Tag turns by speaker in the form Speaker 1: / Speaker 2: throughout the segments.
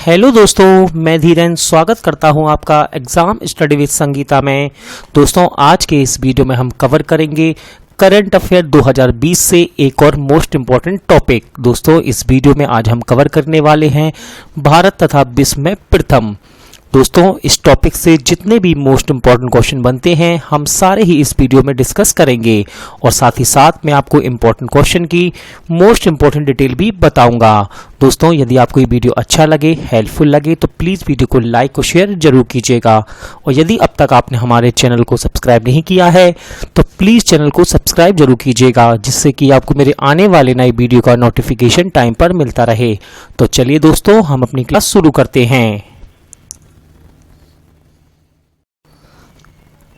Speaker 1: Hello दोस्तों, मैं धीरेन स्वागत करता हूं आपका एग्जाम स्टडी विद संगीता में। दोस्तों, आज के इस वीडियो में हम कवर करेंगे करंट अफेयर 2020 से एक और मोस्ट इंपॉर्टेंट टॉपिक। दोस्तों, इस वीडियो में आज हम कवर करने वाले हैं भारत तथा विश्व में प्रथम। दोस्तों, इस टॉपिक से जितने भी मोस्ट इंपॉर्टेंट क्वेश्चन बनते हैं हम सारे ही इस वीडियो में डिस्कस करेंगे और साथ ही साथ मैं आपको इंपॉर्टेंट क्वेश्चन की मोस्ट इंपॉर्टेंट डिटेल भी बताऊंगा। दोस्तों, यदि आपको ये वीडियो अच्छा लगे, हेल्पफुल लगे तो प्लीज़ वीडियो को लाइक और शेयर जरूर कीजिएगा। और यदि अब तक आपने हमारे चैनल को सब्सक्राइब नहीं किया है तो प्लीज़ चैनल को सब्सक्राइब जरूर कीजिएगा, जिससे कि आपको मेरे आने वाले नए वीडियो का नोटिफिकेशन टाइम पर मिलता रहे। तो चलिए दोस्तों, हम अपनी क्लास शुरू करते हैं।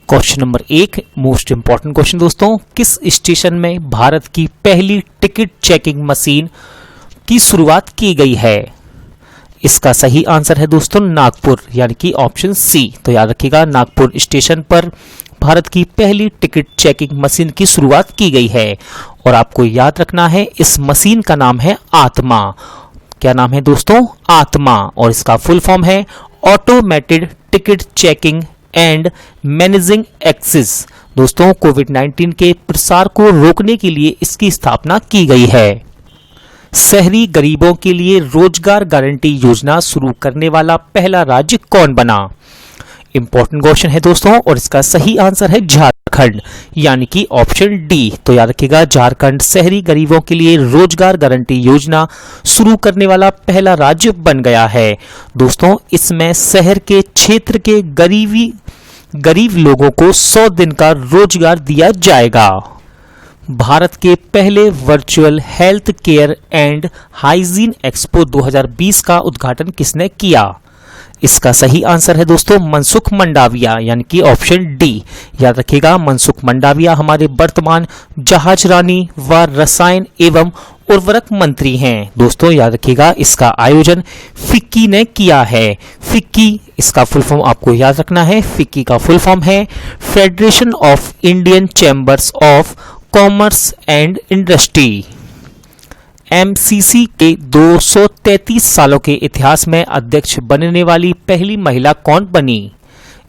Speaker 1: Question number 1, most important question दोस्तों, किस स्टेशन में भारत की पहली टिकट चेकिंग मशीन की शुरुआत की गई है? इसका सही आंसर है दोस्तों नागपुर, यानी कि ऑप्शन सी। तो याद रखिएगा, नागपुर स्टेशन पर भारत की पहली टिकट चेकिंग मशीन की शुरुआत की गई है। और आपको याद रखना है, इस मशीन का नाम है आत्मा। क्या नाम है दोस्तों? आत्मा। और इसका फुल फॉर्म है automated ticket checking and managing access. दोस्तों, कोविड-19 के प्रसार को रोकने के लिए इसकी स्थापना की गई है। शहरी गरीबों के लिए रोजगार गारंटी योजना शुरू करने वाला पहला राज्य कौन बना? इंपॉर्टेंट क्वेश्चन है दोस्तों, और इसका सही आंसर है झारखंड, यानी कि ऑप्शन डी। तो याद रखिएगा, झारखंड शहरी गरीबों के लिए रोजगार गारंटी योजना शुरू करने वाला पहला राज्य बन गया है। दोस्तों, इसमें शहर के क्षेत्र के गरीब लोगों को 100 दिन का रोजगार दिया जाएगा। भारत के पहले virtual health care and hygiene expo 2020 का उद्घाटन किसने किया? इसका सही आंसर है दोस्तों मनसुख मंडाविया, यानी कि ऑप्शन डी। याद रखिएगा, मनसुख मंडाविया हमारे वर्तमान जहाजरानी व रसायन एवं उर्वरक मंत्री हैं। दोस्तों, याद रखिएगा, इसका आयोजन फिक्की ने किया है। फिक्की, इसका फुल फॉर्म आपको याद रखना है। फिक्की का फुल फॉर्म है federation of Indian chambers of commerce and industry. MCC के 233 सालों के इतिहास में अध्यक्ष बनने वाली पहली महिला कौन बनी?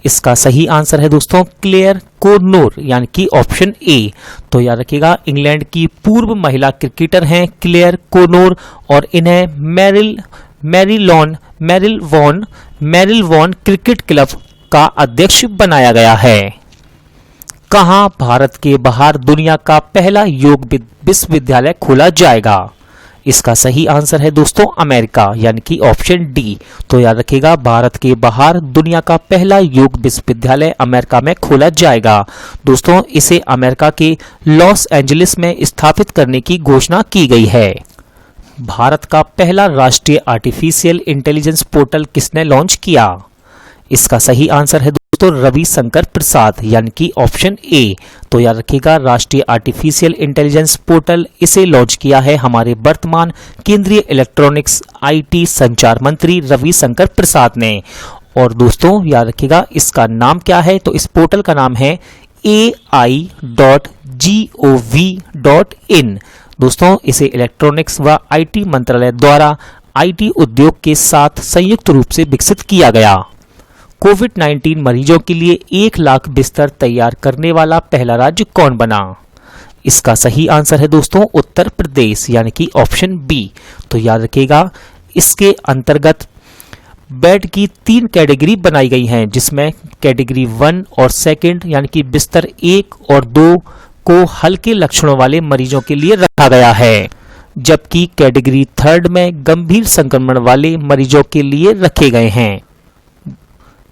Speaker 1: इसका सही आंसर है दोस्तों क्लेयर कोनोर, यानी कि ऑप्शन ए। तो याद रखिएगा, इंग्लैंड की पूर्व महिला क्रिकेटर हैं क्लेयर कोनोर और इन्हें मैरिल वॉन क्रिकेट क्लब का अध्यक्ष बनाया गया है। कहां भारत के बाहर दुनिया का पहला योग विश्वविद्यालय खोला जाएगा? इसका सही आंसर है दोस्तों अमेरिका, यानी कि ऑप्शन डी। तो याद रखिएगा, भारत के बाहर दुनिया का पहला योग विश्वविद्यालय अमेरिका में खोला जाएगा। दोस्तों, इसे अमेरिका के लॉस एंजलिस में स्थापित करने की घोषणा की गई है। भारत का पहला राष्ट्रीय आर्टिफिशियल इंटेलिजेंस पोर्टल किसने लॉन्च किया? इसका सही आंसर है दोस्तों रविशंकर प्रसाद, यानी कि ऑप्शन ए। तो याद रखिएगा, राष्ट्रीय आर्टिफिशियल इंटेलिजेंस पोर्टल इसे लॉन्च किया है हमारे वर्तमान केंद्रीय इलेक्ट्रॉनिक्स आईटी संचार मंत्री रविशंकर प्रसाद ने। और दोस्तों, याद रखिएगा, इसका नाम क्या है? तो इस पोर्टल का नाम है ai.gov.in। दोस्तों, इसे इलेक्ट्रॉनिक्स व आईटी मंत्रालय द्वारा आईटी उद्योग के साथ संयुक्त रूप से विकसित किया गया। कोविड-19 मरीजों के लिए 1 लाख बिस्तर तैयार करने वाला पहला राज्य कौन बना? इसका सही आंसर है दोस्तों उत्तर प्रदेश, यानी कि ऑप्शन बी। तो याद रखिएगा, इसके अंतर्गत बेड की 3 कैटेगरी बनाई गई हैं, जिसमें कैटेगरी 1 और 2 यानी कि बिस्तर 1 और 2 को हल्के लक्षणों वाले मरीजों के लिए रखा गया है, जबकि कैटेगरी 3 में गंभीर संक्रमण वाले मरीजों के लिए रखे गए हैं।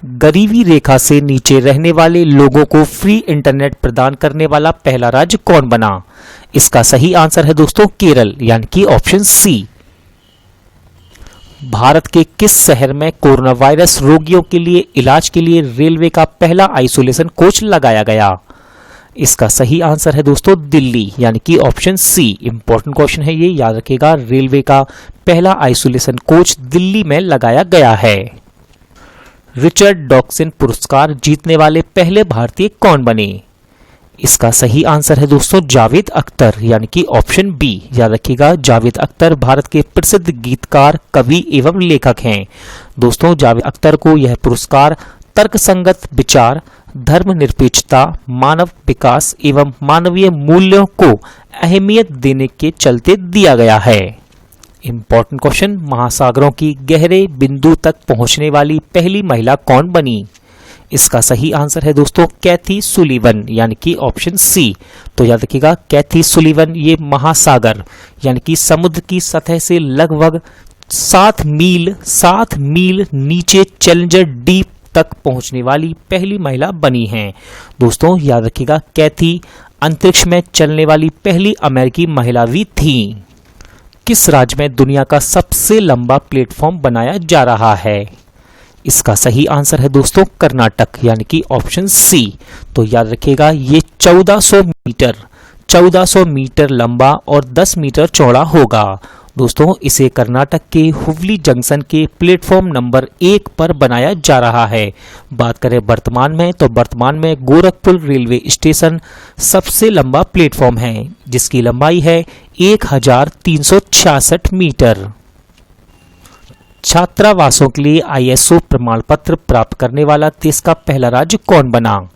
Speaker 1: गरीबी रेखा से नीचे रहने वाले लोगों को फ्री इंटरनेट प्रदान करने वाला पहला राज्य कौन बना? इसका सही आंसर है दोस्तों केरल, यानी कि ऑप्शन सी। भारत के किस शहर में कोरोना वायरस रोगियों के लिए इलाज के लिए रेलवे का पहला आइसोलेशन कोच लगाया गया? इसका सही आंसर है दोस्तों दिल्ली, यानी कि ऑप्शन सी। इंपॉर्टेंट क्वेश्चन है ये, याद रखिएगा, रेलवे का पहला आइसोलेशन कोच दिल्ली में लगाया गया है। रिचर्ड डॉक्सन पुरस्कार जीतने वाले पहले भारतीय कौन बने? इसका सही आंसर है दोस्तों जावेद अख्तर यानी कि ऑप्शन बी। याद रखिएगा, जावेद अख्तर भारत के प्रसिद्ध गीतकार, कवि एवं लेखक हैं। दोस्तों जावेद अख्तर को यह पुरस्कार तर्कसंगत विचार, धर्मनिरपेक्षता, मानव विकास एवं मानवीय मूल्यों को अहमियत देने के चलते दिया गया है। इंपॉर्टेंट क्वेश्चन, महासागरों की गहरे बिंदु तक पहुंचने वाली पहली महिला कौन बनी? इसका सही आंसर है दोस्तों कैथी सुलीवन यानी कि ऑप्शन सी। तो याद रखिएगा, कैथी सुलीवन ये महासागर यानी कि समुद्र की सतह से लगभग 7 मील नीचे चैलेंजर डीप तक पहुंचने वाली पहली महिला बनी हैं। दोस्तों याद रखिएगा, कैथी अंतरिक्ष में चलने वाली पहली अमेरिकी महिला भी थी। किस राज्य में दुनिया का सबसे लंबा प्लेटफॉर्म बनाया जा रहा है? इसका सही आंसर है दोस्तों कर्नाटक यानी कि ऑप्शन सी। तो याद रखिएगा, ये 1400 मीटर लंबा और 10 मीटर चौड़ा होगा। दोस्तों इसे कर्नाटक के हुबली जंक्शन के प्लेटफॉर्म नंबर 1 पर बनाया जा रहा है। बात करें वर्तमान में, तो वर्तमान में गोरखपुर रेलवे स्टेशन सबसे लंबा प्लेटफॉर्म है जिसकी लंबाई है 1366 मीटर। छात्रावासों के लिए ISO प्रमाण पत्र प्राप्त करने वाला देश का पहला राज्य कौन बना?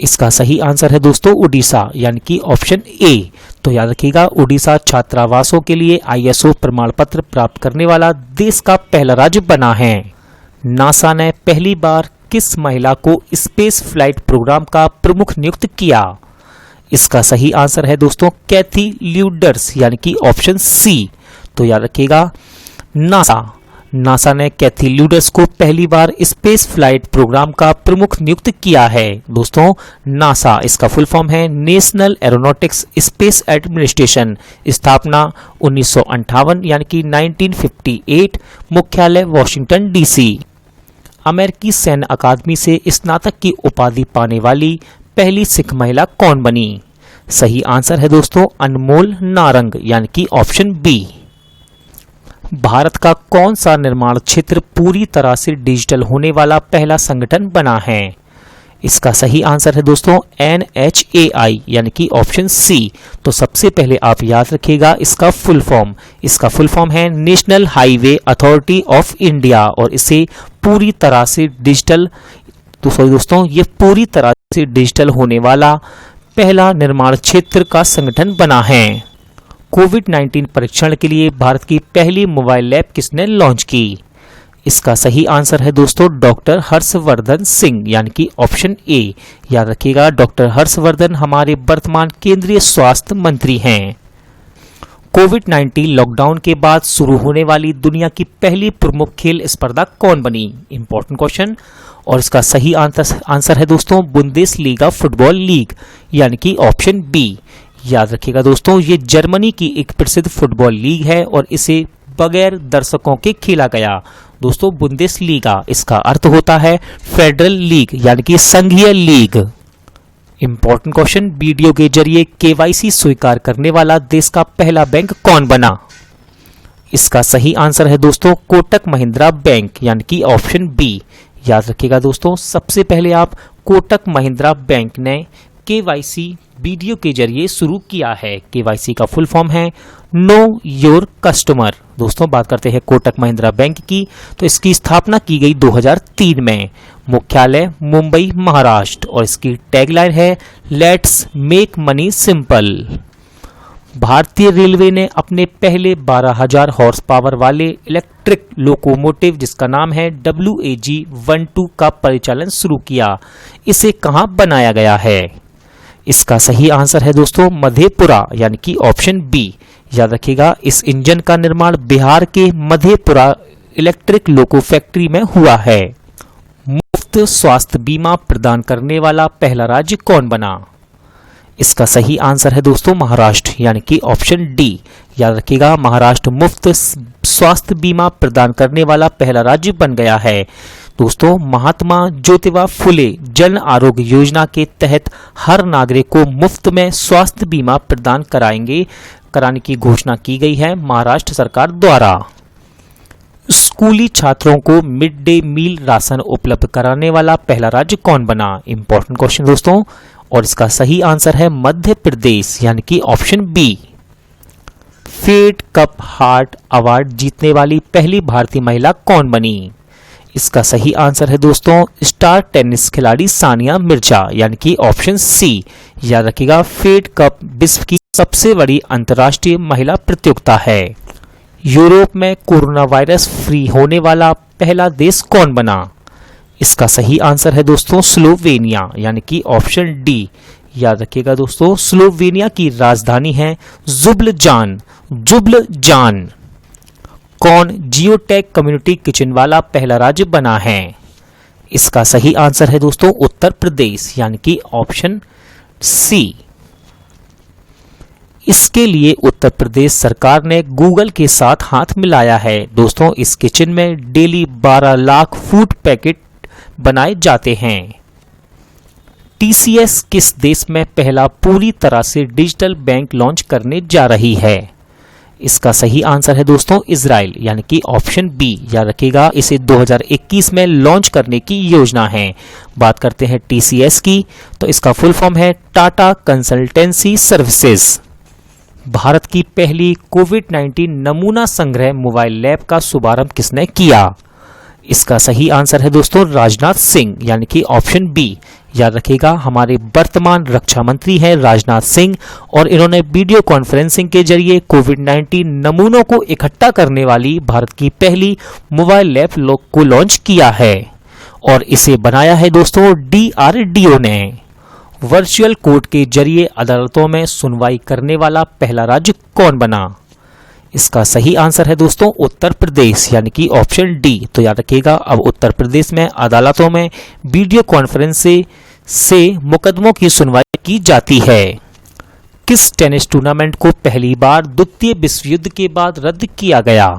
Speaker 1: इसका सही आंसर है दोस्तों उड़ीसा यानी कि ऑप्शन ए। तो याद रखिएगा, उड़ीसा छात्रावासों के लिए ISO प्रमाण पत्र प्राप्त करने वाला देश का पहला राज्य बना है। नासा ने पहली बार किस महिला को स्पेस फ्लाइट प्रोग्राम का प्रमुख नियुक्त किया? इसका सही आंसर है दोस्तों कैथी ल्यूडर्स यानी कि ऑप्शन सी। तो याद रखिएगा, नासा ने कैथी ल्यूडर्स को पहली बार स्पेस फ्लाइट प्रोग्राम का प्रमुख नियुक्त किया है। दोस्तों नासा इसका फुल फॉर्म है नेशनल एरोनॉटिक्स स्पेस एडमिनिस्ट्रेशन, स्थापना 1958 यानी कि 1958, मुख्यालय वॉशिंगटन DC। अमेरिकी सैन्य अकादमी से स्नातक की उपाधि पाने वाली पहली सिख महिला कौन बनी? सही आंसर है दोस्तों अनमोल नारंग यानी कि ऑप्शन बी। भारत का कौन सा निर्माण क्षेत्र पूरी तरह से डिजिटल होने वाला पहला संगठन बना है? इसका सही आंसर है दोस्तों NHAI यानी कि ऑप्शन सी। तो सबसे पहले आप याद रखिएगा इसका फुल फॉर्म है national highway authority of India और इसे पूरी तरह से डिजिटल दोस्तों ये पूरी तरह से डिजिटल होने वाला पहला निर्माण क्षेत्र का संगठन बना है। कोविड-19 परीक्षण के लिए भारत की पहली मोबाइल लैब किसने लॉन्च की? इसका सही आंसर है दोस्तों डॉक्टर हर्षवर्धन सिंह यानी कि ऑप्शन ए। याद रखिएगा, डॉक्टर हर्षवर्धन हमारे वर्तमान केंद्रीय स्वास्थ्य मंत्री हैं। कोविड-19 लॉकडाउन के बाद शुरू होने वाली दुनिया की पहली प्रमुख खेल स्पर्धा कौन बनी? इंपॉर्टेंट क्वेश्चन, और इसका सही आंसर है दोस्तों बुंदेसलीगा फुटबॉल लीग यानी कि ऑप्शन बी। याद रखिएगा दोस्तों, ये जर्मनी की एक प्रसिद्ध फुटबॉल लीग है और इसे बगैर दर्शकों के खेला गया। दोस्तों बुंदेसलीगा इसका अर्थ होता है फेडरल लीग यानी कि संघीय लीग। इंपॉर्टेंट क्वेश्चन, वीडियो के जरिए KYC स्वीकार करने वाला देश का पहला बैंक कौन बना? इसका सही आंसर है दोस्तों कोटक महिंद्रा बैंक यानी कि ऑप्शन बी। याद रखिएगा दोस्तों, सबसे पहले आप कोटक महिंद्रा बैंक ने KYC वीडियो के जरिए शुरू किया है। KYC का फुल फॉर्म है नो योर कस्टमर। दोस्तों बात करते हैं कोटक महिंद्रा बैंक की, तो इसकी स्थापना की गई 2003 में, मुख्यालय मुंबई महाराष्ट्र और इसकी टैगलाइन है लेट्स मेक मनी सिंपल। भारतीय रेलवे ने अपने पहले 12,000 हॉर्स पावर वाले इलेक्ट्रिक लोकोमोटिव जिसका नाम है WAG-12 का परिचालन शुरू किया। इसे कहां बनाया गया है? इसका सही आंसर है दोस्तों मधेपुरा यानी कि ऑप्शन बी। याद रखिएगा, इस इंजन का निर्माण बिहार के मधेपुरा इलेक्ट्रिक लोको फैक्ट्री में हुआ है। मुफ्त स्वास्थ्य बीमा प्रदान करने वाला पहला राज्य कौन बना? इसका सही आंसर है दोस्तों महाराष्ट्र यानी कि ऑप्शन डी। याद रखिएगा, महाराष्ट्र मुफ्त स्वास्थ्य बीमा प्रदान करने वाला पहला राज्य बन गया है। दोस्तों महात्मा ज्योतिबा फुले जन आरोग्य योजना के तहत हर नागरिक को मुफ्त में स्वास्थ्य बीमा प्रदान कराने की घोषणा की गई है महाराष्ट्र सरकार द्वारा। स्कूली छात्रों को मिड डे मील राशन उपलब्ध कराने वाला पहला राज्य कौन बना? इंपॉर्टेंट क्वेश्चन दोस्तों, और इसका सही आंसर है मध्य प्रदेश, यानी कि option B. Fed Cup heart award जीतने वाली पहली भारतीय महिला कौन बनी? इसका सही आंसर है दोस्तों स्टार टेनिस खिलाड़ी सानिया मिर्जा, यानी कि ऑप्शन सी। याद रखिएगा, फेड कप विश्व की सबसे बड़ी अंतर्राष्ट्रीय महिला प्रतियोगिता है। यूरोप में कोरोना वायरस फ्री होने वाला पहला देश कौन बना? इसका सही आंसर है दोस्तों स्लोवेनिया, यानी कि ऑप्शन डी। याद रखिएगा दोस्तों, स्लोवेनिया की राजधानी है जुब्लजान। जुब्लजान। कौन जियोटेक कम्युनिटी किचन वाला पहला राज्य बना है? इसका सही आंसर है दोस्तों उत्तर प्रदेश, यानी कि ऑप्शन सी। इसके लिए उत्तर प्रदेश सरकार ने गूगल के साथ हाथ मिलाया है। दोस्तों, इस किचन में डेली 12 लाख फूड पैकेट बनाए जाते हैं। टीसीएस किस देश में पहला पूरी तरह से डिजिटल बैंक लॉन्च करने जा रही है? इसका सही आंसर है दोस्तों इजराइल, यानी कि ऑप्शन बी। याद रखिएगा, इसे 2021 में लॉन्च करने की योजना है। बात करते हैं टीसीएस की, तो इसका फुल फॉर्म है टाटा कंसल्टेंसी सर्विसेज। भारत की पहली कोविड-19 नमूना संग्रह मोबाइल लैब का शुभारंभ किसने किया? इसका सही आंसर है दोस्तों राजनाथ सिंह, यानी कि ऑप्शन बी। याद रखिएगा, हमारे वर्तमान रक्षा मंत्री हैं राजनाथ सिंह, और इन्होंने वीडियो कॉन्फ्रेंसिंग के जरिए कोविड-19 नमूनों को इकट्ठा करने वाली भारत की पहली मोबाइल लैब को लॉन्च किया है, और इसे बनाया है दोस्तों डीआरडीओ ने। वर्चुअल कोर्ट के जरिए अदालतों में सुनवाई करने वाला पहला राज्य कौन बना? इसका सही आंसर है दोस्तों उत्तर प्रदेश, यानी कि ऑप्शन डी। तो याद रखिएगा, अब उत्तर प्रदेश में अदालतों में वीडियो कॉन्फ्रेंस से मुकदमों की सुनवाई की जाती है। किस टेनिस टूर्नामेंट को पहली बार द्वितीय विश्व युद्ध के बाद रद्द किया गया?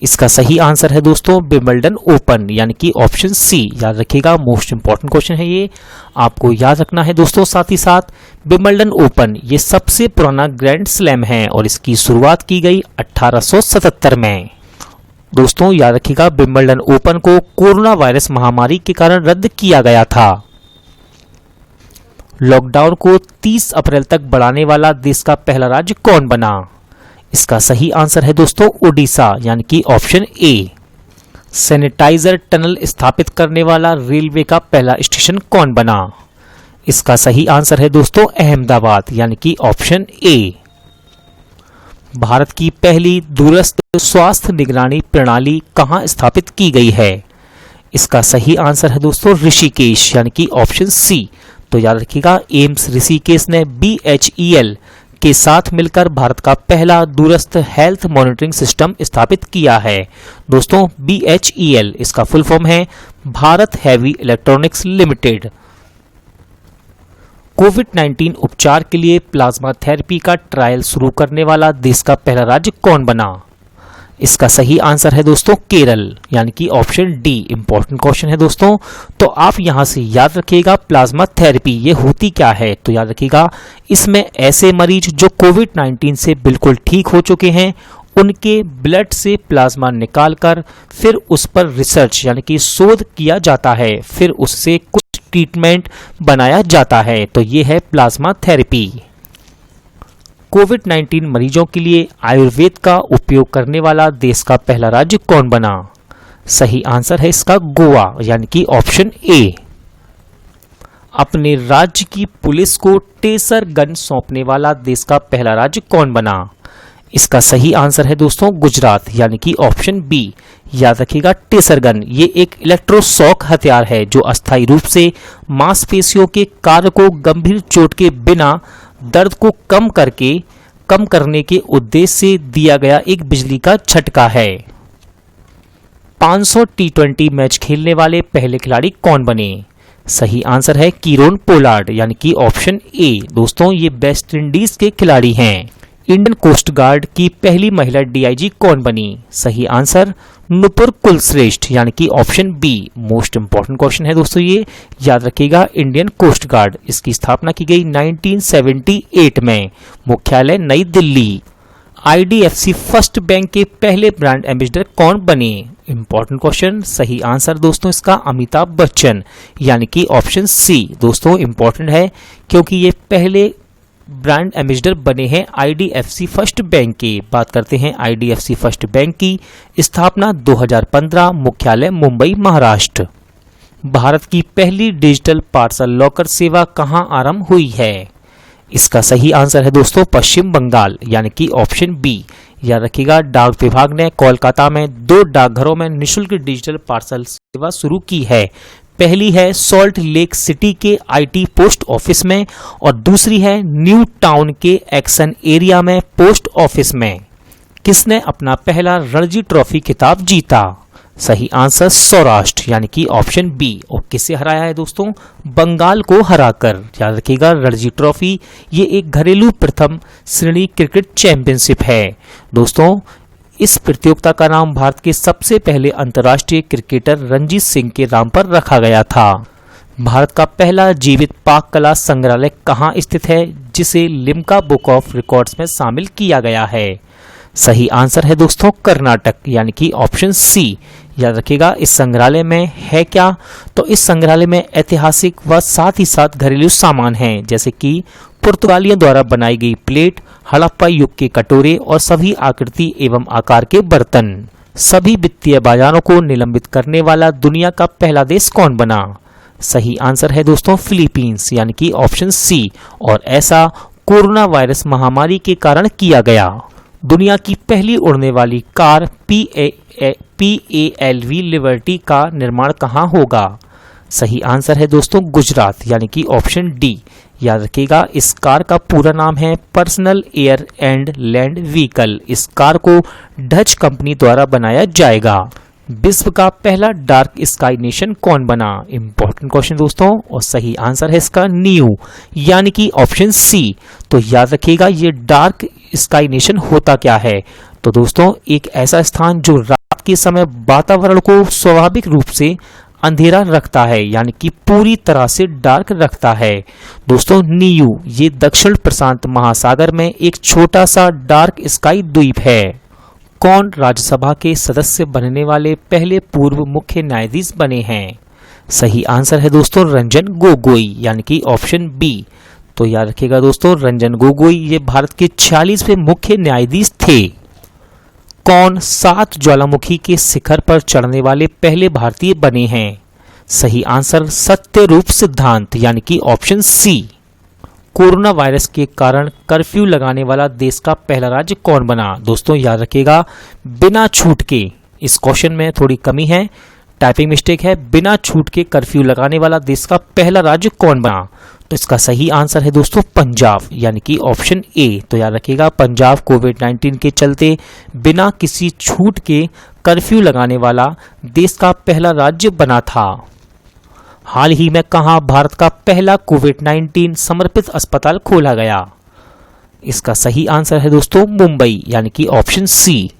Speaker 1: इसका सही आंसर है दोस्तों विंबलडन ओपन, यानी कि ऑप्शन सी। याद रखिएगा, मोस्ट इंपॉर्टेंट क्वेश्चन है ये, आपको याद रखना है दोस्तों। साथ ही साथ विंबलडन ओपन ये सबसे पुराना ग्रैंड स्लैम है और इसकी शुरुआत की गई 1877 में। दोस्तों याद रखिएगा, विंबलडन ओपन को कोरोना वायरस महामारी के कारण रद्द किया गया था। लॉकडाउन को 30 अप्रैल तक बढ़ाने वाला देश का पहला राज्य कौन बना? इसका सही आंसर है दोस्तों उड़ीसा, यानी कि ऑप्शन ए। सैनिटाइजर टनल स्थापित करने वाला रेलवे का पहला स्टेशन कौन बना? इसका सही आंसर है दोस्तों अहमदाबाद, यानी कि ऑप्शन ए। भारत की पहली दूरस्थ स्वास्थ्य निगरानी प्रणाली कहां स्थापित की गई है? इसका सही आंसर है दोस्तों ऋषिकेश, यानी कि ऑप्शन सी। तो याद रखिएगा, एम्स ऋषिकेश ने BHEL के साथ मिलकर भारत का पहला दूरस्थ हेल्थ मॉनिटरिंग सिस्टम स्थापित किया है। दोस्तों BHEL इसका फुल फॉर्म है भारत हैवी इलेक्ट्रॉनिक्स लिमिटेड। कोविड-19 उपचार के लिए प्लाज्मा थेरेपी का ट्रायल शुरू करने वाला देश का पहला राज्य कौन बना? इसका सही आंसर है दोस्तों केरल, यानी कि ऑप्शन डी। इंपॉर्टेंट क्वेश्चन है दोस्तों, तो आप यहां से याद रखिएगा प्लाज्मा थेरेपी ये होती क्या है। तो याद रखिएगा, इसमें ऐसे मरीज जो कोविड-19 से बिल्कुल ठीक हो चुके हैं उनके ब्लड से प्लाज्मा निकालकर फिर उस पर रिसर्च यानी कि शोध किया जाता है, फिर उससे कुछ ट्रीटमेंट बनाया जाता है। तो ये है प्लाज्मा थेरेपी। कोविड-19 मरीजों के लिए आयुर्वेद का उपयोग करने वाला देश का पहला राज्य कौन बना? सही आंसर है इसका गोवा, यानी कि ऑप्शन ए। अपने राज्य की पुलिस को टेसर गन सौंपने वाला देश का पहला राज्य कौन बना? इसका सही आंसर है दोस्तों गुजरात, यानी कि ऑप्शन बी। याद रखिएगा, टेसर गन ये एक इलेक्ट्रोशॉक हथियार है जो अस्थायी रूप से मांसपेशियों के कार्य को गंभीर चोट के बिना दर्द को कम करने के उद्देश्य से दिया गया एक बिजली का झटका है। 500 T20 मैच खेलने वाले पहले खिलाड़ी कौन बने? सही आंसर है कीरोन पोलार्ड, यानी कि ऑप्शन ए। दोस्तों ये वेस्ट इंडीज के खिलाड़ी हैं। इंडियन कोस्ट गार्ड की पहली महिला DIG कौन बनी? सही आंसर नुपुर कुलश्रेष्ठ, यानी कि option B. Most important question है दोस्तों ये, याद रखिएगा। इंडियन कोस्ट गार्ड इसकी स्थापना की गई 1978 में, मुख्यालय नई दिल्ली। IDFC फर्स्ट बैंक के पहले ब्रांड एम्बेसडर कौन बने? इंपॉर्टेंट क्वेश्चन, सही आंसर दोस्तों इसका अमिताभ बच्चन, यानी कि ऑप्शन सी दोस्तों इंपॉर्टेंट है, क्योंकि ये पहले ब्रांड एम्बेसडर बने हैं आईडीएफसी फर्स्ट बैंक की। बात करते हैं आईडीएफसी फर्स्ट बैंक की स्थापना 2015, मुख्यालय मुंबई महाराष्ट्र। भारत की पहली डिजिटल पार्सल लॉकर सेवा कहां आरंभ हुई है? इसका सही आंसर है दोस्तों पश्चिम बंगाल, यानी कि ऑप्शन बी। याद रखिएगा, डाक विभाग ने कोलकाता में 2 डाकघरों में निशुल्क डिजिटल पार्सल सेवा शुरू की है। पहली है सॉल्ट लेक सिटी के आईटी पोस्ट ऑफिस में और दूसरी है न्यू टाउन के एक्सन एरिया में पोस्ट ऑफिस में। किसने अपना पहला रणजी ट्रॉफी खिताब जीता? सही आंसर सौराष्ट्र, यानी कि ऑप्शन बी। और किसे हराया है दोस्तों? बंगाल को हराकर। याद रखिएगा, रणजी ट्रॉफी ये एक घरेलू प्रथम श्रेणी क्रिकेट चैंपियनशिप है दोस्तों। इस प्रतियोगिता का नाम भारत के सबसे पहले अंतर्राष्ट्रीय क्रिकेटर रणजीत सिंह के नाम पर रखा गया था। भारत का पहला जीवित पाक कला संग्रहालय कहाँ स्थित है, जिसे लिम्का बुक ऑफ रिकॉर्ड्स में शामिल किया गया है? सही आंसर है दोस्तों कर्नाटक, यानी कि ऑप्शन सी। याद रखिएगा, इस संग्रहालय में है क्या? तो इस संग्रहालय में ऐतिहासिक व साथ ही साथ घरेलू सामान हैं, जैसे कि पुर्तगालियों द्वारा बनाई गई प्लेट, हड़प्पा युग के कटोरे और सभी आकृति एवं आकार के बर्तन। सभी वित्तीय बाजारों को निलंबित करने वाला दुनिया का पहला देश कौन बना? सही आंसर है दोस्तों फिलीपींस, यानी कि ऑप्शन सी। और ऐसा कोरोना वायरस महामारी के कारण किया गया। दुनिया की पहली उड़ने वाली कार PALV लिबर्टी का निर्माण कहाँ होगा? सही आंसर है दोस्तों गुजरात, यानी कि ऑप्शन डी। याद रखिएगा, इस कार का पूरा नाम है personal air and land vehicle. इस कार को डच कंपनी द्वारा बनाया जाएगा। विश्व का पहला डार्क स्काई नेशन कौन बना? इंपॉर्टेंट क्वेश्चन दोस्तों, और सही आंसर है इसका न्यू, यानी कि ऑप्शन सी। तो याद रखिएगा, ये डार्क स्काई नेशन होता क्या है? तो दोस्तों एक ऐसा स्थान जो रात के समय वातावरण को स्वाभाविक रूप से अंधेरा रखता है, यानी कि पूरी तरह से डार्क रखता है। दोस्तों नीयू ये दक्षिण प्रशांत महासागर में एक छोटा सा डार्क स्काई द्वीप है। कौन राज्यसभा के सदस्य बनने वाले पहले पूर्व मुख्य न्यायाधीश बने हैं? सही आंसर है दोस्तों रंजन गोगोई, यानी कि ऑप्शन बी। तो याद रखिएगा दोस्तों, रंजन गोगोई ये भारत के 46वें मुख्य न्यायाधीश थे। कौन 7 ज्वालामुखी के शिखर पर चढ़ने वाले पहले भारतीय बने हैं? सही आंसर सत्यरूप सिद्धांत, यानी कि ऑप्शन सी। कोरोना वायरस के कारण कर्फ्यू लगाने वाला देश का पहला राज्य कौन बना? दोस्तों याद रखिएगा, बिना छूट के, इस क्वेश्चन में थोड़ी कमी है, टाइपिंग मिस्टेक है। बिना छूट के कर्फ्यू लगाने वाला देश का पहला राज्य कौन बना? तो इसका सही आंसर है दोस्तों पंजाब, यानी कि ऑप्शन ए। तो याद रखिएगा, पंजाब कोविड-19 के चलते बिना किसी छूट के कर्फ्यू लगाने वाला देश का पहला राज्य बना था। हाल ही में कहां भारत का पहला कोविड-19 समर्पित अस्पताल खोला गया? इसका सही आंसर है दोस्तों मुंबई, यानी कि ऑप्शन सी।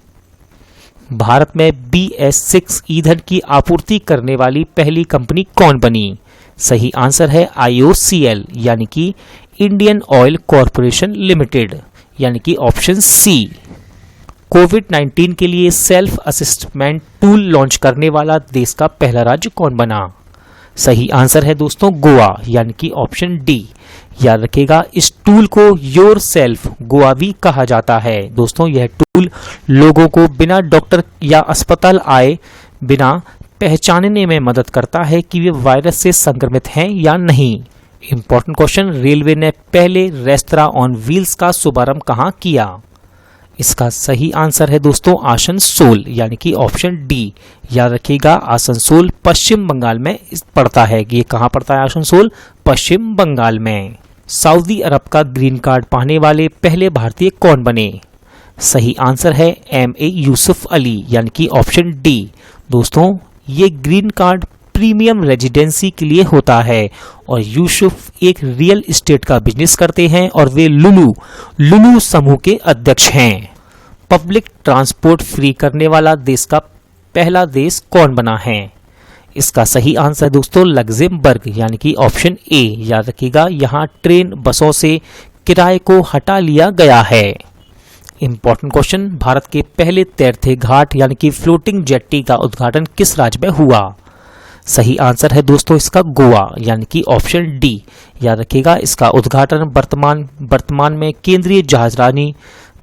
Speaker 1: भारत में BS6 ईंधन की आपूर्ति करने वाली पहली कंपनी कौन बनी? सही आंसर है IOCL, यानी कि इंडियन ऑयल कॉरपोरेशन लिमिटेड, यानी कि ऑप्शन सी। कोविड-19 के लिए सेल्फ असिस्टमेंट टूल लॉन्च करने वाला देश का पहला राज्य कौन बना? सही आंसर है दोस्तों गोवा, यानी कि ऑप्शन डी। याद रखिएगा, इस टूल को योर सेल्फ गोवा भी कहा जाता है। दोस्तों यह टूल लोगों को बिना डॉक्टर या अस्पताल आए बिना पहचानने में मदद करता है कि वे वायरस से संक्रमित हैं या नहीं। इंपॉर्टेंट क्वेश्चन, रेलवे ने पहले रेस्तरां ऑन व्हील्स का शुभारंभ कहां किया? इसका सही आंसर है दोस्तों आसनसोल, यानी कि ऑप्शन डी। याद रखिएगा, आसनसोल पश्चिम बंगाल में पड़ता है। ये कहाँ पड़ता है आसनसोल? पश्चिम बंगाल में। सऊदी अरब का ग्रीन कार्ड पाने वाले पहले भारतीय कौन बने? सही आंसर है MA यूसुफ अली, यानी कि ऑप्शन डी। दोस्तों ये ग्रीन कार्ड प्रीमियम रेजिडेंसी के लिए होता है और यूसुफ एक रियल एस्टेट का बिजनेस करते हैं और वे लुलू समूह के अध्यक्ष हैं। पब्लिक ट्रांसपोर्ट फ्री करने वाला देश का पहला देश कौन बना है? इसका सही आंसर दोस्तों लग्जमबर्ग, यानी कि ऑप्शन ए। याद रखिएगा, यहाँ ट्रेन बसों से किराए को हटा लिया गया है। इंपॉर्टेंट क्वेश्चन, भारत के पहले तैरते घाट यानी कि फ्लोटिंग जेट्टी का उद्घाटन किस राज्य में हुआ? सही आंसर है दोस्तों इसका गोवा यानी कि ऑप्शन डी। याद रखिएगा, इसका उद्घाटन वर्तमान में केंद्रीय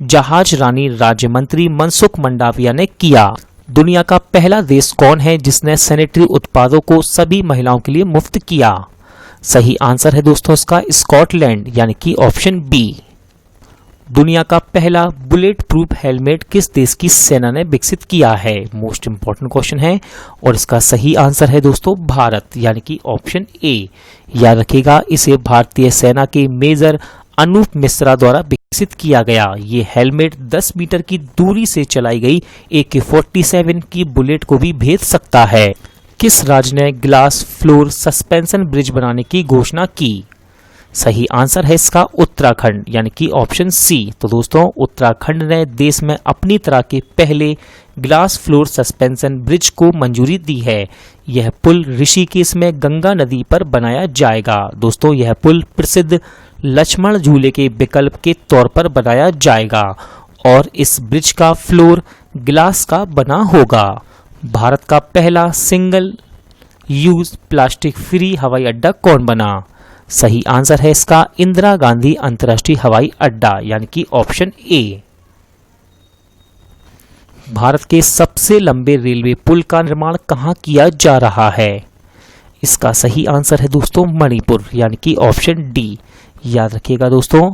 Speaker 1: जहाज रानी राज्य मंत्री मनसुख मंडाविया ने किया। दुनिया का पहला देश कौन है जिसने सैनिटरी उत्पादों को सभी महिलाओं के लिए मुफ्त किया? सही आंसर है दोस्तों इसका स्कॉटलैंड यानी कि ऑप्शन बी। दुनिया का पहला बुलेट प्रूफ हेलमेट किस देश की सेना ने विकसित किया है? मोस्ट इंपॉर्टेंट क्वेश्चन है और इसका सही आंसर है दोस्तों भारत यानी कि ऑप्शन ए। याद रखिएगा, इसे भारतीय सेना के मेजर अनूप मिश्रा द्वारा विकसित किया गया। ये हेलमेट 10 मीटर की दूरी से चलाई गई AK-47 की बुलेट को भी भेद सकता है। किस राज्य ने ग्लास फ्लोर सस्पेंशन ब्रिज बनाने की घोषणा की? सही आंसर है इसका उत्तराखंड यानी कि ऑप्शन सी। तो दोस्तों उत्तराखंड ने देश में अपनी तरह के पहले ग्लास फ्लोर सस्पेंशन ब्रिज को मंजूरी दी है। यह पुल ऋषिकेश में गंगा नदी पर बनाया जाएगा। दोस्तों यह पुल प्रसिद्ध लक्ष्मण झूले के विकल्प के तौर पर बनाया जाएगा और इस ब्रिज का फ्लोर ग्लास का बना होगा। भारत का पहला सिंगल यूज प्लास्टिक फ्री हवाई अड्डा कौन बना? सही आंसर है इसका इंदिरा गांधी अंतर्राष्ट्रीय हवाई अड्डा यानी कि ऑप्शन ए। भारत के सबसे लंबे रेलवे पुल का निर्माण कहां किया जा रहा है? इसका सही आंसर है दोस्तों मणिपुर यानी कि ऑप्शन डी। याद रखिएगा दोस्तों,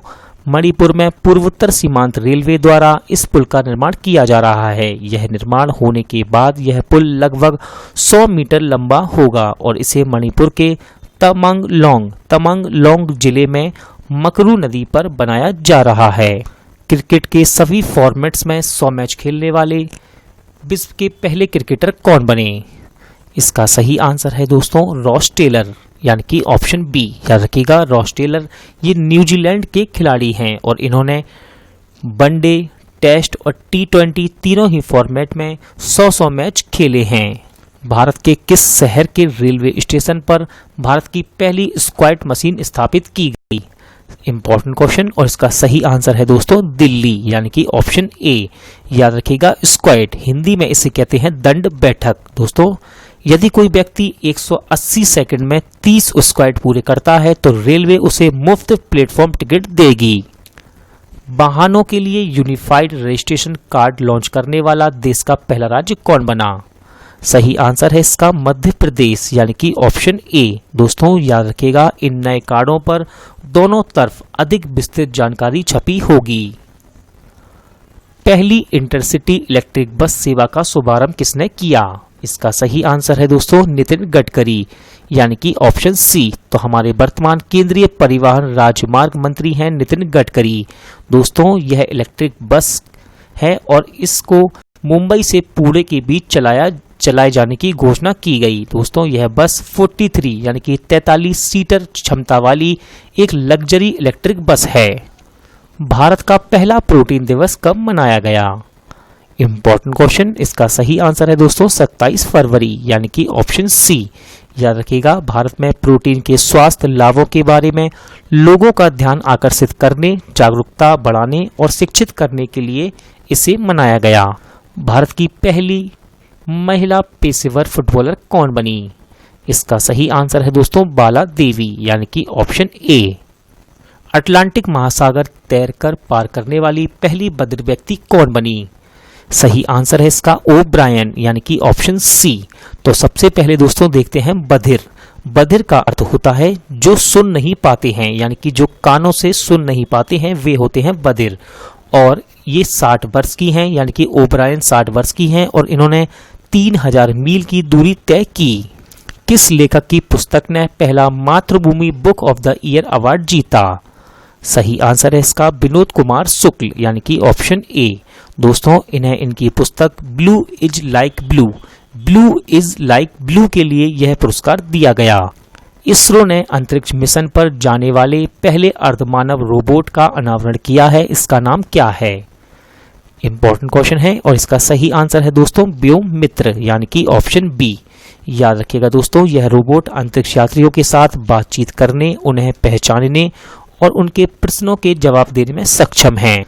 Speaker 1: मणिपुर में पूर्वोत्तर सीमांत रेलवे द्वारा इस पुल का निर्माण किया जा रहा है। यह निर्माण होने के बाद यह पुल लगभग 100 मीटर लंबा होगा और इसे मणिपुर के तमंगलोंग जिले में मकरू नदी पर बनाया जा रहा है। क्रिकेट के सभी फॉर्मेट्स में 100 मैच खेलने वाले विश्व के पहले क्रिकेटर कौन बने? इसका सही आंसर है दोस्तों रॉस टेलर यानी कि ऑप्शन बी। याद रखिएगा, रॉस टेलर ये न्यूजीलैंड के खिलाड़ी हैं और इन्होंने वनडे, टेस्ट और T20 तीनों ही फॉर्मेट में 100 मैच खेले हैं। भारत के किस शहर के रेलवे स्टेशन पर भारत की पहली स्क्वाट मशीन स्थापित की गई? इंपॉर्टेंट क्वेश्चन और इसका सही आंसर है दोस्तों दिल्ली यानी कि ऑप्शन ए। याद रखिएगा, स्क्वाट हिंदी में इसे कहते हैं दंड बैठक। दोस्तों यदि कोई व्यक्ति 180 सेकंड में 30 स्क्वाट पूरे करता है तो रेलवे उसे मुफ्त प्लेटफॉर्म टिकट देगी। वाहनों के लिए यूनिफाइड रजिस्ट्रेशन कार्ड लॉन्च करने वाला देश का पहला राज्य कौन बना? सही आंसर है इसका मध्य प्रदेश यानी कि ऑप्शन ए। दोस्तों याद रखिएगा, इन नए कार्डों पर दोनों तरफ अधिक विस्तृत जानकारी छपी होगी। पहली इंटरसिटी इलेक्ट्रिक बस सेवा का शुभारंभ किसने किया? इसका सही आंसर है दोस्तों नितिन गडकरी यानी कि ऑप्शन सी। तो हमारे वर्तमान केंद्रीय परिवहन राजमार्ग मंत्री हैं नितिन गडकरी। दोस्तों यह इलेक्ट्रिक बस है और इसको मुंबई से पुणे के बीच चलाए जाने की घोषणा की गई। दोस्तों यह बस 43 यानी कि 43 सीटर क्षमता वाली एक लग्जरी इलेक्ट्रिक बस है। भारत का पहला प्रोटीन दिवस कब मनाया गया? इंपॉर्टेंट क्वेश्चन, इसका सही आंसर है दोस्तों 27 फरवरी यानी कि ऑप्शन सी। याद रखिएगा, भारत में प्रोटीन के स्वास्थ्य लाभों के बारे में लोगों का ध्यान आकर्षित करने, जागरूकता बढ़ाने और शिक्षित करने के लिए इसे मनाया गया। भारत की पहली महिला पेशेवर फुटबॉलर कौन बनी? इसका सही आंसर है दोस्तों बाला देवी यानी कि ऑप्शन ए। अटलांटिक महासागर तैरकर पार करने वाली पहली बधिर व्यक्ति कौन बनी? सही आंसर है इसका ओ ब्रायन यानी कि ऑप्शन सी। तो सबसे पहले दोस्तों देखते हैं बधिर। बधिर का अर्थ होता है जो सुन नहीं पाते हैं, यानी कि जो कानों से सुन नहीं पाते हैं वे होते हैं बधिर। और ये 60 वर्ष की हैं, यानी कि ओब्रायन 60 वर्ष की हैं और इन्होंने 3000 मील की दूरी तय की। किस लेखक की पुस्तक ने पहला मातृभूमि book of the year award जीता? सही आंसर है इसका विनोद कुमार शुक्ल यानी कि ऑप्शन ए। दोस्तों इन्हें इनकी पुस्तक ब्लू इज लाइक ब्लू के लिए यह पुरस्कार दिया गया। इसरो ने अंतरिक्ष मिशन पर जाने वाले पहले अर्धमानव रोबोट का अनावरण किया है, इसका नाम क्या है? इंपॉर्टेंट क्वेश्चन है और इसका सही आंसर है दोस्तों व्योममित्र यानी कि ऑप्शन बी। याद रखिएगा दोस्तों, यह रोबोट अंतरिक्ष यात्रियों के साथ बातचीत करने, उन्हें पहचानने और उनके प्रश्नों के जवाब देने में सक्षम है।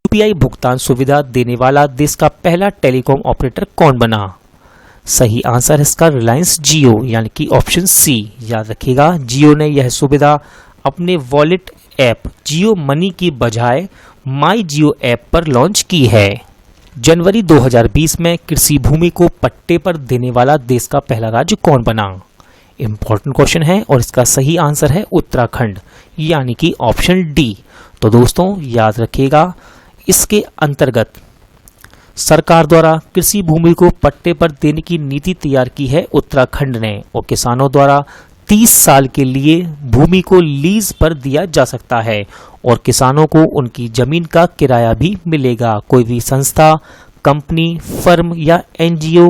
Speaker 1: यूपीआई भुगतान सुविधा देने वाला देश का पहला टेलीकॉम ऑपरेटर कौन बना? सही आंसर है इसका रिलायंस जियो यानी कि ऑप्शन सी। याद रखिएगा, जियो ने यह सुविधा अपने वॉलेट ऐप जियो मनी की बजाय माई जियो ऐप पर लॉन्च की है। जनवरी 2020 में कृषि भूमि को पट्टे पर देने वाला देश का पहला राज्य कौन बना? इंपॉर्टेंट क्वेश्चन है और इसका सही आंसर है उत्तराखंड यानी कि ऑप्शन डी। तो दोस्तों याद रखिएगा, इसके अंतर्गत सरकार द्वारा कृषि भूमि को पट्टे पर देने की नीति तैयार की है उत्तराखंड ने, और किसानों द्वारा 30 साल के लिए भूमि को लीज पर दिया जा सकता है और किसानों को उनकी जमीन का किराया भी मिलेगा। कोई भी संस्था, कंपनी, फर्म या एनजीओ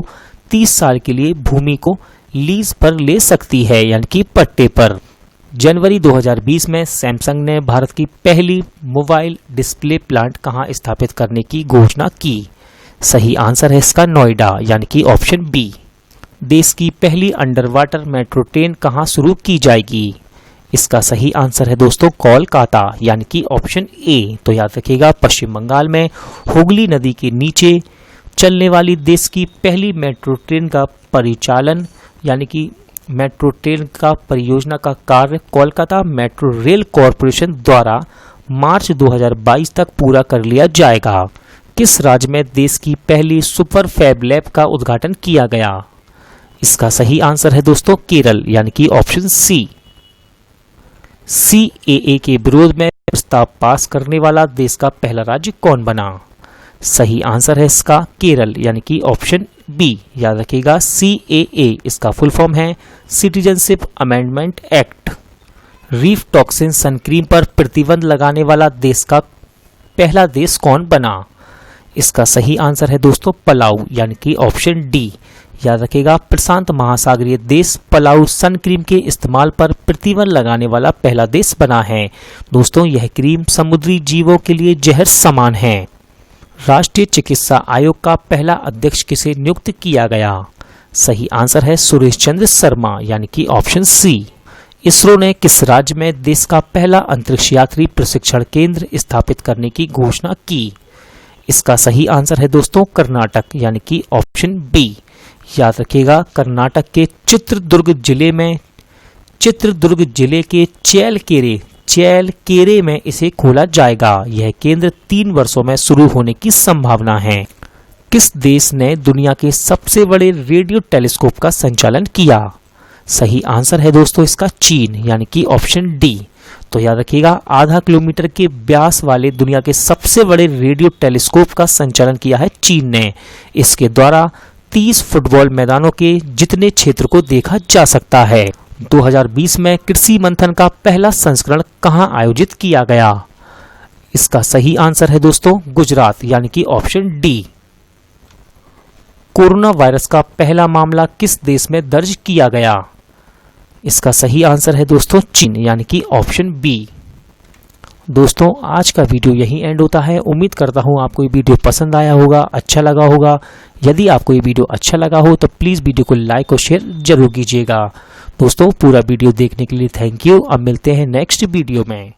Speaker 1: 30 साल के लिए भूमि को लीज पर ले सकती है यानी कि पट्टे पर। जनवरी 2020 में सैमसंग ने भारत की पहली मोबाइल डिस्प्ले प्लांट कहां स्थापित करने की घोषणा की? सही आंसर है इसका नोएडा यानी कि ऑप्शन बी। देश की पहली अंडर वाटर मेट्रो ट्रेन कहां शुरू की जाएगी? इसका सही आंसर है दोस्तों कोलकाता यानी कि ऑप्शन ए। तो याद रखिएगा, पश्चिम बंगाल में हुगली नदी के नीचे चलने वाली देश की पहली मेट्रो ट्रेन का परिचालन यानी कि मेट्रो ट्रेन का परियोजना का कार्य कोलकाता मेट्रो रेल कॉरपोरेशन द्वारा मार्च 2022 तक पूरा कर लिया जाएगा। किस राज्य में देश की पहली सुपर फैब लैब का उद्घाटन किया गया? इसका सही आंसर है दोस्तों केरल यानी कि ऑप्शन सी। सीएए के विरोध में प्रस्ताव पास करने वाला देश का पहला राज्य कौन बना? सही आंसर है इसका केरल यानी कि ऑप्शन बी। याद रखिएगा, सीएए इसका फुल फॉर्म है citizenship amendment act. Reef toxin suncream पर प्रतिबंध लगाने वाला देश का पहला देश कौन बना? इसका सही आंसर है दोस्तों पलाऊ यानी कि ऑप्शन डी। याद रखिएगा, प्रशांत महासागरीय देश पलाऊ सन क्रीम के इस्तेमाल पर प्रतिबंध लगाने वाला पहला देश बना है। दोस्तों यह क्रीम समुद्री जीवों के लिए जहर समान है। राष्ट्रीय चिकित्सा आयोग का पहला अध्यक्ष किसे नियुक्त किया गया? सही आंसर है सुरेश चंद्र शर्मा यानी कि ऑप्शन सी। इसरो ने किस राज्य में देश का पहला अंतरिक्ष यात्री प्रशिक्षण केंद्र स्थापित करने की घोषणा की? इसका सही आंसर है दोस्तों कर्नाटक यानी कि ऑप्शन बी। याद रखिएगा, कर्नाटक के चित्रदुर्ग जिले के चैलकेरे में इसे खोला जाएगा। यह केंद्र 3 वर्षों में शुरू होने की संभावना है। किस देश ने दुनिया के सबसे बड़े रेडियो टेलीस्कोप का संचालन किया? सही आंसर है दोस्तों इसका चीन यानी कि ऑप्शन डी। तो याद रखिएगा, आधा किलोमीटर के व्यास वाले दुनिया के सबसे बड़े रेडियो टेलीस्कोप का संचालन किया है चीन ने। इसके द्वारा 30 फुटबॉल मैदानों के जितने क्षेत्र को देखा जा सकता है। 2020 में कृषि मंथन का पहला संस्करण कहां आयोजित किया गया? इसका सही आंसर है दोस्तों गुजरात यानी कि ऑप्शन डी। कोरोना वायरस का पहला मामला किस देश में दर्ज किया गया? इसका सही आंसर है दोस्तों चीन यानी कि ऑप्शन बी। दोस्तों आज का वीडियो यहीं एंड होता है। उम्मीद करता हूं आपको ये वीडियो पसंद आया होगा, अच्छा लगा होगा। यदि आपको ये वीडियो अच्छा लगा हो तो प्लीज़ वीडियो को लाइक और शेयर जरूर कीजिएगा। दोस्तों पूरा वीडियो देखने के लिए थैंक यू। अब मिलते हैं नेक्स्ट वीडियो में।